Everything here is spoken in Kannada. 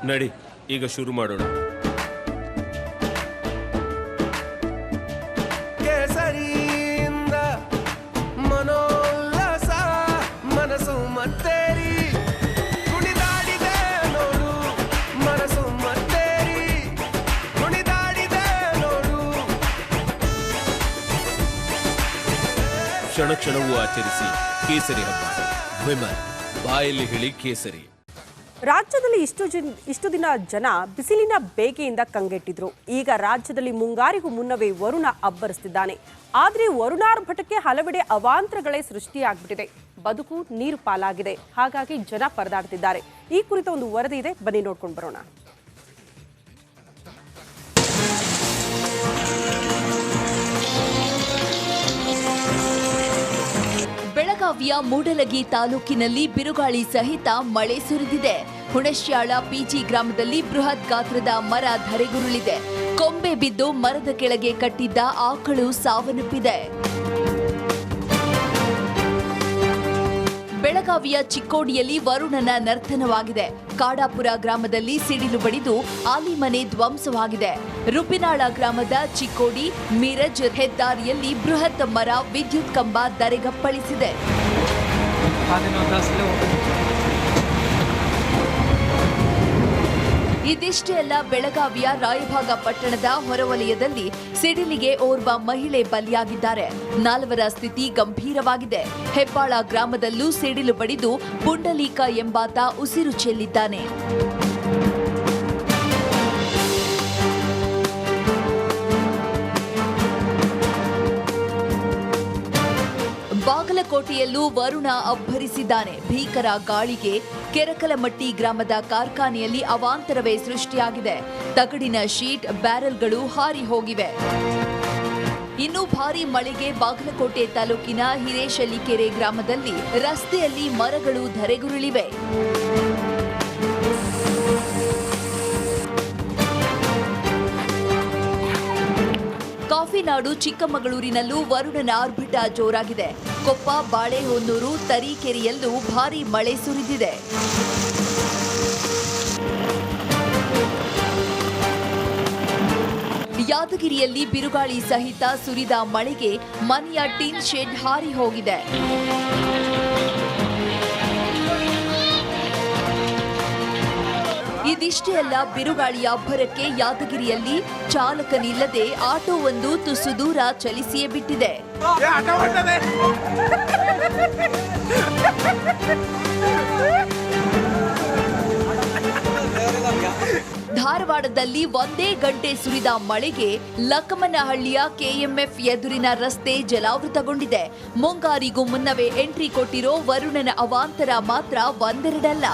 ನಡಿ, ಈಗ ಶುರು ಮಾಡೋಣ. ಕೇಸರಿಯಿಂದ ಮನೋಲ್ಲಾಸ ಮನಸ್ಸು ಮತ್ತೇರಿ ಕುಣಿದಾಡಿದೆ ನೋಡು, ಮನಸ್ಸು ಮತ್ತೇರಿ ಕುಣಿದಾಡಿದೆ ನೋಡು. ಕ್ಷಣ ಕ್ಷಣವೂ ಆಚರಿಸಿ ಕೇಸರಿ ಹಬ್ಬ. ವಿಮಲ್, ಬಾಯಲ್ಲಿ ಹೇಳಿ ಕೇಸರಿ. ರಾಜ್ಯದಲ್ಲಿ ಇಷ್ಟು ದಿನ ಜನ ಬಿಸಿಲಿನ ಬೇಗೆಯಿಂದ ಕಂಗೆಟ್ಟಿದ್ರು. ಈಗ ರಾಜ್ಯದಲ್ಲಿ ಮುಂಗಾರಿಗೂ ಮುನ್ನವೇ ವರುಣ ಅಬ್ಬರಿಸುತ್ತಿದ್ದಾನೆ. ಆದರೆ ವರುಣಾರ್ಭಟಕ್ಕೆ ಹಲವೆಡೆ ಅವಾಂತರಗಳೇ ಸೃಷ್ಟಿಯಾಗ್ಬಿಟ್ಟಿದೆ. ಬದುಕು ನೀರು ಪಾಲಾಗಿದೆ. ಹಾಗಾಗಿ ಜನ ಪರದಾಡ್ತಿದ್ದಾರೆ. ಈ ಕುರಿತ ಒಂದು ವರದಿ ಇದೆ, ಬನ್ನಿ ನೋಡ್ಕೊಂಡು ಬರೋಣ. ಬೆಳಗಾವಿಯ ಮೂಡಲಗಿ ತಾಲೂಕಿನಲ್ಲಿ ಬಿರುಗಾಳಿ ಸಹಿತ ಮಳೆ ಸುರಿದಿದೆ. ಹುಣಶ್ಯಾಳ ಪಿಜಿ ಗ್ರಾಮದಲ್ಲಿ ಬೃಹತ್ ಗಾತ್ರದ ಮರ ಧರೆಗುರುಳಿದೆ. ಕೊಂಬೆ ಬಿದ್ದು ಮರದ ಕೆಳಗೆ ಕಟ್ಟಿದ್ದ ಆಕಳು ಸಾವನ್ನಪ್ಪಿದೆ. ಬೆಳಗಾವಿಯ ಚಿಕ್ಕೋಡಿಯಲ್ಲಿ ವರುಣನ ನರ್ತನವಾಗಿದೆ. ಕಾಡಾಪುರ ಗ್ರಾಮದಲ್ಲಿ ಸಿಡಿಲು ಬಡಿದು ಆಲಿಮನೆ ಧ್ವಂಸವಾಗಿದೆ. ರುಪಿನಾಳ ಗ್ರಾಮದ ಚಿಕ್ಕೋಡಿ ಮಿರಜ್ ಹೆದ್ದಾರಿಯಲ್ಲಿ ಬೃಹತ್ ಮರ ವಿದ್ಯುತ್ ಕಂಬ ಧರೆಗಪ್ಪಳಿಸಿದೆ. ಇದಿಷ್ಟೇ ಅಲ್ಲ, ಬೆಳಗಾವಿಯ ರಾಯಭಾಗ ಪಟ್ಟಣದ ಹೊರವಲಯದಲ್ಲಿ ಸಿಡಿಲಿಗೆ ಓರ್ವ ಮಹಿಳೆ ಬಲಿಯಾಗಿದ್ದಾರೆ. 4 ಸ್ಥಿತಿ ಗಂಭೀರವಾಗಿದೆ. ಹೆಬ್ಬಾಳ ಗ್ರಾಮದಲ್ಲೂ ಸಿಡಿಲು ಬಡಿದು ಪುಂಡಲೀಕ ಎಂಬಾತ ಉಸಿರು ಚೆಲ್ಲಿದ್ದಾನೆ. ಬಾಗಲಕೋಟೆಯಲ್ಲೂ ವರುಣ ಅಬ್ಬರಿಸಿದ್ದಾನೆ. ಭೀಕರ ಗಾಳಿಗೆ ಕೆರಕಲಮಟ್ಟಿ ಗ್ರಾಮದ ಕಾರ್ಖಾನೆಯಲ್ಲಿ ಅವಾಂತರವೇ ಸೃಷ್ಟಿಯಾಗಿದೆ. ತಗಡಿನ ಶೀಟ್, ಬ್ಯಾರೆಲ್ಗಳು ಹಾರಿ ಹೋಗಿವೆ. ಇನ್ನು ಭಾರೀ ಮಳೆಗೆ ಬಾಗಲಕೋಟೆ ತಾಲೂಕಿನ ಹಿರೇಶಲಿಕೆರೆ ಗ್ರಾಮದಲ್ಲಿ ರಸ್ತೆಯಲ್ಲಿ ಮರಗಳು ಧರೆಗುರುಳಿವೆ. ಕಾಫಿನಾಡು ಚಿಕ್ಕಮಗಳೂರಿನಲ್ಲೂ ವರುಣನ ಆರ್ಭಟ ಜೋರಾಗಿದೆ. ಕೊಪ್ಪ, ಬಾಳೆಹೊನ್ನೂರು, ತರೀಕೆರೆಯಲ್ಲೂ ಭಾರೀ ಮಳೆ ಸುರಿದಿದೆ. ಯಾದಗಿರಿಯಲ್ಲಿ ಬಿರುಗಾಳಿ ಸಹಿತ ಸುರಿದ ಮಳೆಗೆ ಮನೆಯ ಟಿನ್ ಶೆಡ್ ಹಾರಿ ಹೋಗಿದೆ. ಇದಿಷ್ಟೇ ಅಲ್ಲ, ಬಿರುಗಾಳಿಯ ಅಬ್ಬರಕ್ಕೆ ಯಾದಗಿರಿಯಲ್ಲಿ ಚಾಲಕನಿಲ್ಲದೆ ಆಟೋವೊಂದು ತುಸು ದೂರ ಚಲಿಸಿಯೇ ಬಿಟ್ಟಿದೆ. ಧಾರವಾಡದಲ್ಲಿ ಒಂದೇ ಗಂಟೆ ಸುರಿದ ಮಳೆಗೆ ಲಕ್ಕಮ್ಮನಹಳ್ಳಿಯ ಕೆಎಂಎಫ್ ಎದುರಿನ ರಸ್ತೆ ಜಲಾವೃತಗೊಂಡಿದೆ. ಮುಂಗಾರಿಗೂ ಮುನ್ನವೇ ಎಂಟ್ರಿ ಕೊಟ್ಟಿರೋ ವರುಣನ ಅವಾಂತರ ಮಾತ್ರ ಒಂದೆರಡಲ್ಲ.